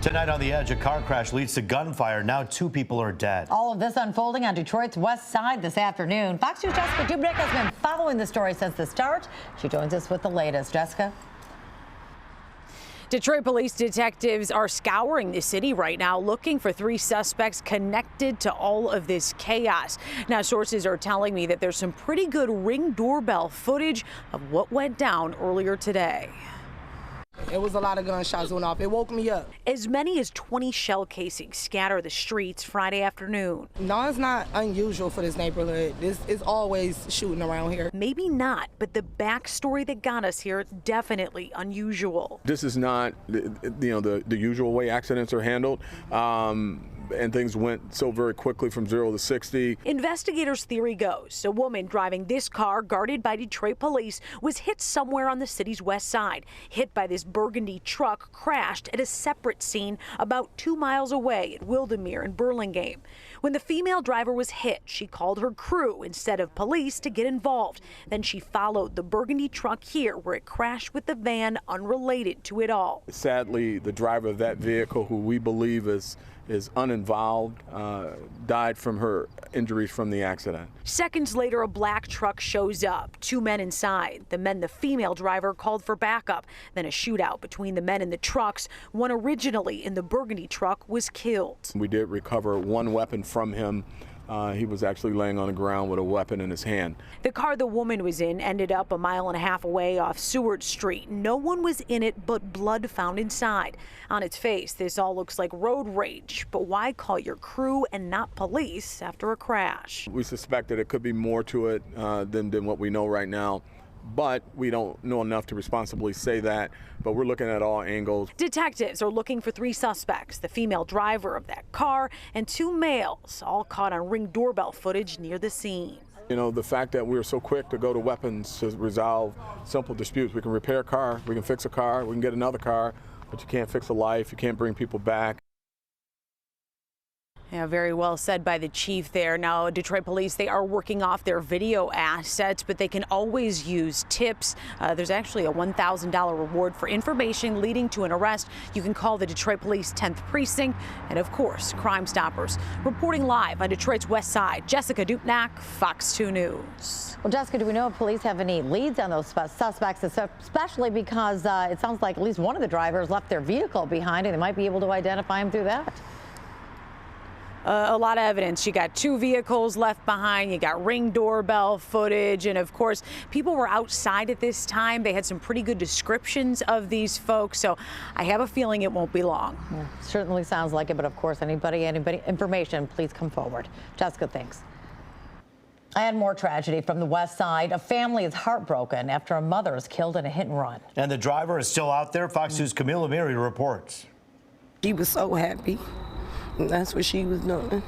Tonight on The Edge, a car crash leads to gunfire. Now 2 people are dead. All of this unfolding on Detroit's west side this afternoon. Fox News' Jessica Dubnik has been following the story since the start. She joins us with the latest. Jessica? Detroit police detectives are scouring the city right now looking for 3 suspects connected to all of this chaos. Now, sources are telling me that there's some pretty good Ring doorbell footage of what went down earlier today. It was a lot of gunshots went off. It woke me up. As many as 20 shell casings scatter the streets Friday afternoon. No, it's not unusual for this neighborhood. This is always shooting around here. Maybe not, but the backstory that got us here definitely unusual. This is not, the usual way accidents are handled. And things went so very quickly from 0 to 60. Investigators' theory goes a woman driving this car, guarded by Detroit police, was hit somewhere on the city's west side. Hit by this burgundy truck, crashed at a separate scene about 2 miles away at Wildermere and Burlingame. When the female driver was hit, she called her crew instead of police to get involved. Then she followed the burgundy truck here, where it crashed with the van unrelated to it all. Sadly, the driver of that vehicle, who we believe is uninvolved, died from her injuries from the accident. Seconds later, a black truck shows up. 2 men inside. The men the female driver called for backup. Then a shootout between the men in the trucks. One originally in the burgundy truck was killed. We did recover 1 weapon from him. He was actually laying on the ground with a weapon in his hand. The car the woman was in ended up a 1.5 miles away off Seward Street. No one was in it, but blood found inside. On its face, this all looks like road rage. But why call your crew and not police after a crash? We suspect that it could be more to it than what we know right now. But we don't know enough to responsibly say that, but we're looking at all angles. Detectives are looking for 3 suspects, the female driver of that car and 2 males, all caught on Ring doorbell footage near the scene. You know, the fact that we were so quick to go to weapons to resolve simple disputes. We can repair a car, we can fix a car, we can get another car, but you can't fix a life, you can't bring people back. Yeah, very well said by the chief there. Now, Detroit police, they are working off their video assets, but they can always use tips. There's actually a $1,000 reward for information leading to an arrest. You can call the Detroit Police 10th Precinct and, of course, Crime Stoppers. Reporting live on Detroit's west side, Jessica Dubnik, Fox 2 News. Well, Jessica, do we know if police have any leads on those suspects, especially because it sounds like at least one of the drivers left their vehicle behind, and they might be able to identify him through that? A lot of evidence. You got 2 vehicles left behind. You got Ring doorbell footage. And of course, people were outside at this time. They had some pretty good descriptions of these folks. So I have a feeling it won't be long. Yeah, certainly sounds like it. But of course, anybody, information, please come forward. Jessica, thanks. And more tragedy from the west side. A family is heartbroken after a mother is killed in a hit and run. And the driver is still out there. Fox News' Camila Miri reports. She was so happy. That's what she was doing,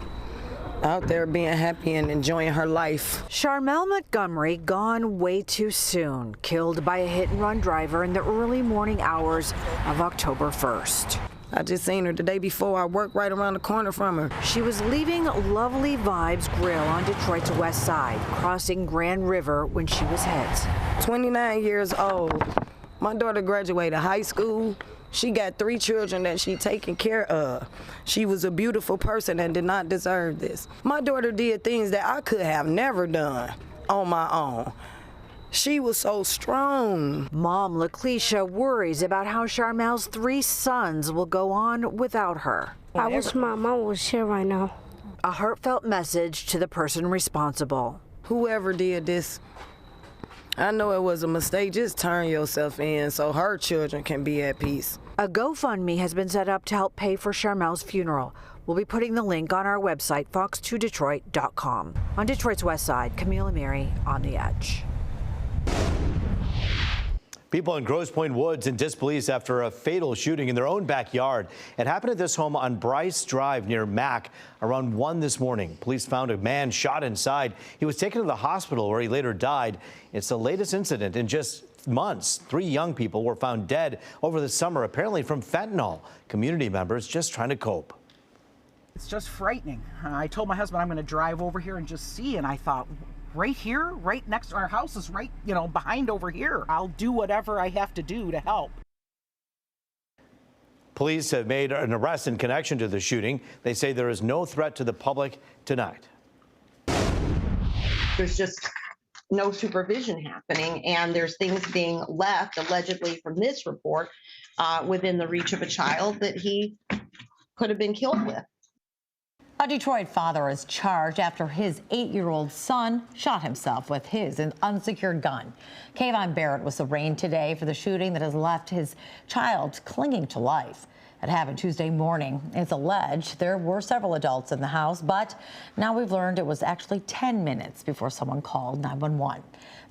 out there being happy and enjoying her life. Charmel Montgomery gone way too soon, killed by a hit-and-run driver in the early morning hours of October 1st. I just seen her the day before. I worked right around the corner from her. She was leaving Lovely Vibes Grill on Detroit's west side, crossing Grand River when she was hit. 29 years old. My daughter graduated high school. She got 3 children that she taken care of. She was a beautiful person and did not deserve this. My daughter did things that I could have never done on my own. She was so strong. Mom LaCleisha worries about how Charmel's 3 sons will go on without her. I wish my mom was here right now. A heartfelt message to the person responsible. Whoever did this, I know it was a mistake. Just turn yourself in so her children can be at peace. A GoFundMe has been set up to help pay for Charmel's funeral. We'll be putting the link on our website, fox2detroit.com. On Detroit's west side, Camila Miri on The Edge. People in Grosse Pointe Woods in disbelief after a fatal shooting in their own backyard. It happened at this home on Bryce Drive near Mac around 1 this morning. Police found a man shot inside. He was taken to the hospital where he later died. It's the latest incident in just months. 3 young people were found dead over the summer, apparently from fentanyl. Community members just trying to cope. It's just frightening. I told my husband I'm going to drive over here and just see, and I thought, right here, right next to our house is right, behind over here. I'll do whatever I have to do to help. Police have made an arrest in connection to the shooting. They say there is no threat to the public tonight. There's just no supervision happening, and there's things being left, allegedly from this report, within the reach of a child that he could have been killed with. A Detroit father is charged after his 8-year-old son shot himself with his unsecured gun. Kayvon Barrett was arraigned today for the shooting that has left his child clinging to life. It happened Tuesday morning. It's alleged there were several adults in the house, but now we've learned it was actually 10 minutes before someone called 911.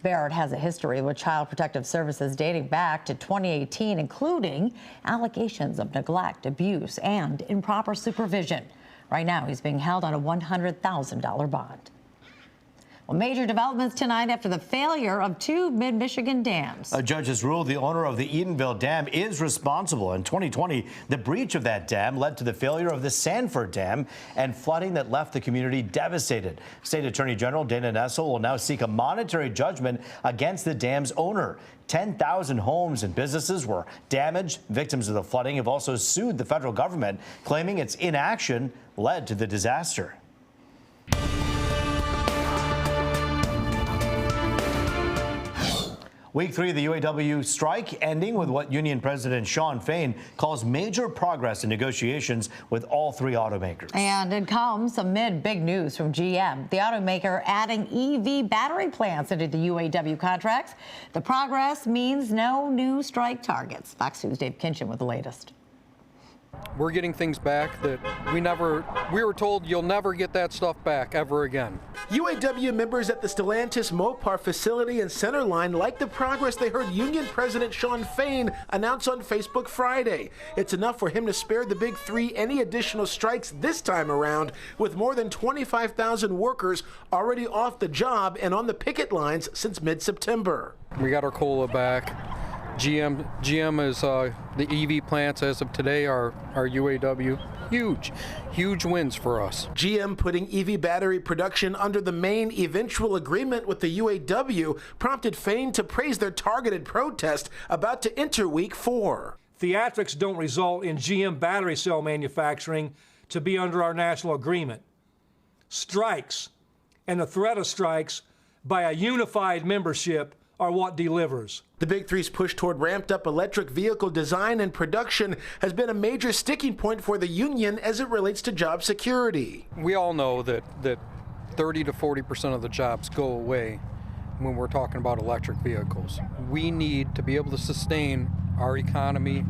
Barrett has a history with Child Protective Services dating back to 2018, including allegations of neglect, abuse, and improper supervision. Right now, he's being held on a $100,000 bond. Well, major developments tonight after the failure of 2 mid-Michigan dams. A judge has ruled the owner of the Edenville Dam is responsible. In 2020, the breach of that dam led to the failure of the Sanford Dam and flooding that left the community devastated. State Attorney General Dana Nessel will now seek a monetary judgment against the dam's owner. 10,000 homes and businesses were damaged. Victims of the flooding have also sued the federal government, claiming its inaction led to the disaster. Week 3 of the UAW strike ending with what Union President Shawn Fain calls major progress in negotiations with all 3 automakers. And it comes amid big news from GM, the automaker adding EV battery plants into the UAW contracts. The progress means no new strike targets. Fox News' Dave Kinchin with the latest. We're getting things back that we were told you'll never get that stuff back ever again. UAW members at the Stellantis Mopar facility in Centerline like the progress they heard Union President Shawn Fain announce on Facebook Friday. It's enough for him to spare the Big 3 any additional strikes this time around, with more than 25,000 workers already off the job and on the picket lines since mid-September. We got our COLA back. GM is the EV plants as of today are UAW. Huge wins for us. GM putting EV battery production under the main eventual agreement with the UAW prompted Fain to praise their targeted protest about to enter week 4. Theatrics don't result in GM battery cell manufacturing to be under our national agreement. Strikes and the threat of strikes by a unified membership are what delivers. The Big 3's push toward ramped-up electric vehicle design and production has been a major sticking point for the union as it relates to job security. We all know that 30 to 40% of the jobs go away when we're talking about electric vehicles. We need to be able to sustain our economy,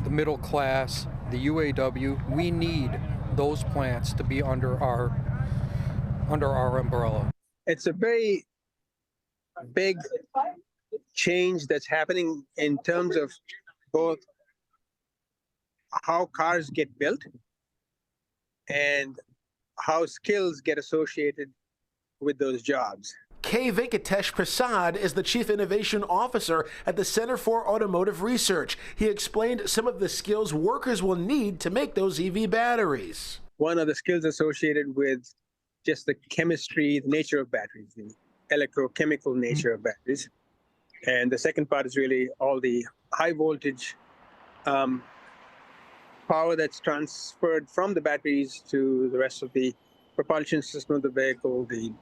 the middle class, the UAW. We need those plants to be under our umbrella. It's a very big change that's happening in terms of both how cars get built and how skills get associated with those jobs. K. Venkatesh Prasad is the Chief Innovation Officer at the Center for Automotive Research. He explained some of the skills workers will need to make those EV batteries. One of the skills associated with just the chemistry, the nature of batteries, the electrochemical nature of batteries. And the second part is really all the high voltage power that's transferred from the batteries to the rest of the propulsion system of the vehicle, the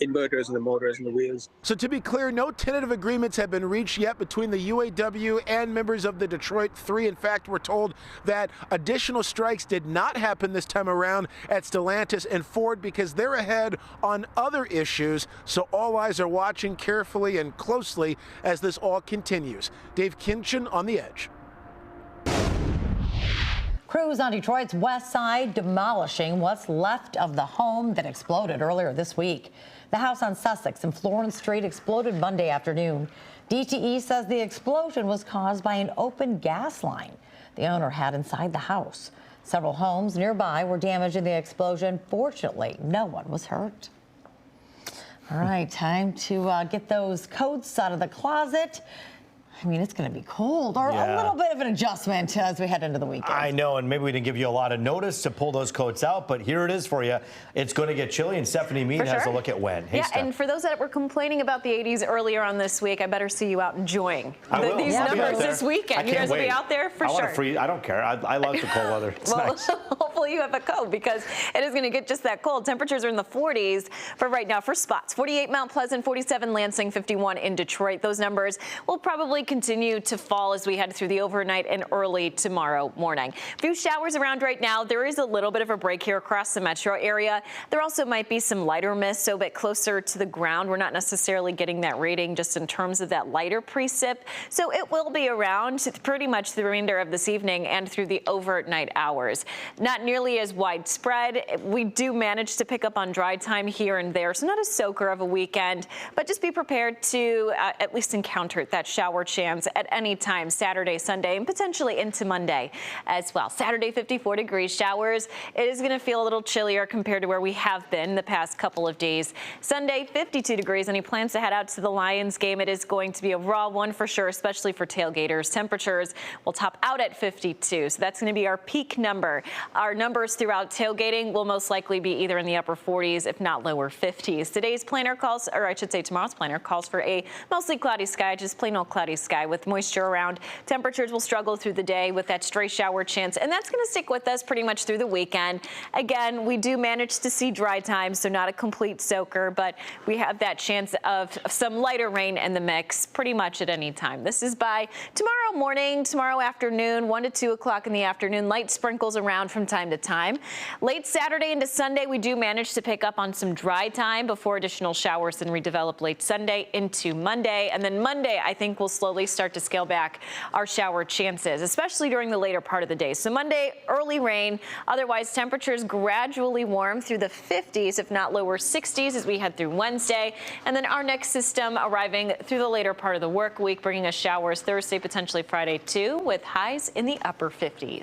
inverters and the motors and the wheels. So to be clear, no tentative agreements have been reached yet between the UAW and members of the Detroit 3. In fact, we're told that additional strikes did not happen this time around at Stellantis and Ford because they're ahead on other issues. So all eyes are watching carefully and closely as this all continues. Dave Kinchin on The Edge. Crews on Detroit's west side demolishing what's left of the home that exploded earlier this week. The house on Sussex and Florence Street exploded Monday afternoon. DTE says the explosion was caused by an open gas line the owner had inside the house. Several homes nearby were damaged in the explosion. Fortunately, no one was hurt. All right, time to get those coats out of the closet I mean, it's going to be cold, or a little bit of an adjustment as we head into the weekend. I know, and maybe we didn't give you a lot of notice to pull those coats out, but here it is for you. It's going to get chilly, and Stephanie Mead has a look at when. Hey, Steph. And for those that were complaining about the 80s earlier on this week, I better see you out enjoying these I'll numbers this weekend. You guys will be out there for sure. I don't care. I love the cold weather. It's nice. Hopefully you have a coat because it is going to get just that cold. Temperatures are in the 40s for right now for spots. 48 Mount Pleasant, 47 Lansing, 51 in Detroit. Those numbers will probably continue to fall as we head through the overnight and early tomorrow morning. A few showers around right now. There is a little bit of a break here across the metro area. There also might be some lighter mist, so a bit closer to the ground. We're not necessarily getting that rating just in terms of that lighter precip. So it will be around pretty much the remainder of this evening and through the overnight hours. Not nearly as widespread. We do manage to pick up on dry time here and there, so not a soaker of a weekend, but just be prepared to at least encounter that shower chance at any time Saturday, Sunday, and potentially into Monday as well. Saturday, 54 degrees showers. It is going to feel a little chillier compared to where we have been the past couple of days. Sunday, 52 degrees. Any plans to head out to the Lions game? It is going to be a raw one for sure, especially for tailgaters. Temperatures will top out at 52, so that's going to be our peak number. Our numbers throughout tailgating will most likely be either in the upper 40s, if not lower 50s. Today's planner calls, or I should say tomorrow's planner calls for a mostly cloudy sky, just plain old cloudy sky with moisture around. Temperatures will struggle through the day with that stray shower chance, and that's going to stick with us pretty much through the weekend. Again, we do manage to see dry time, so not a complete soaker, but we have that chance of some lighter rain in the mix pretty much at any time. This is by tomorrow morning, tomorrow afternoon, 1 to 2 o'clock in the afternoon. Light sprinkles around from time to time. Late Saturday into Sunday, we do manage to pick up on some dry time before additional showers then redevelop late Sunday into Monday. And then Monday, I think we'll slowly start to scale back our shower chances, especially during the later part of the day. So Monday, early rain. Otherwise, temperatures gradually warm through the 50s, if not lower 60s as we head through Wednesday. And then our next system arriving through the later part of the work week, bringing us showers Thursday, potentially Friday too, with highs in the upper 50s.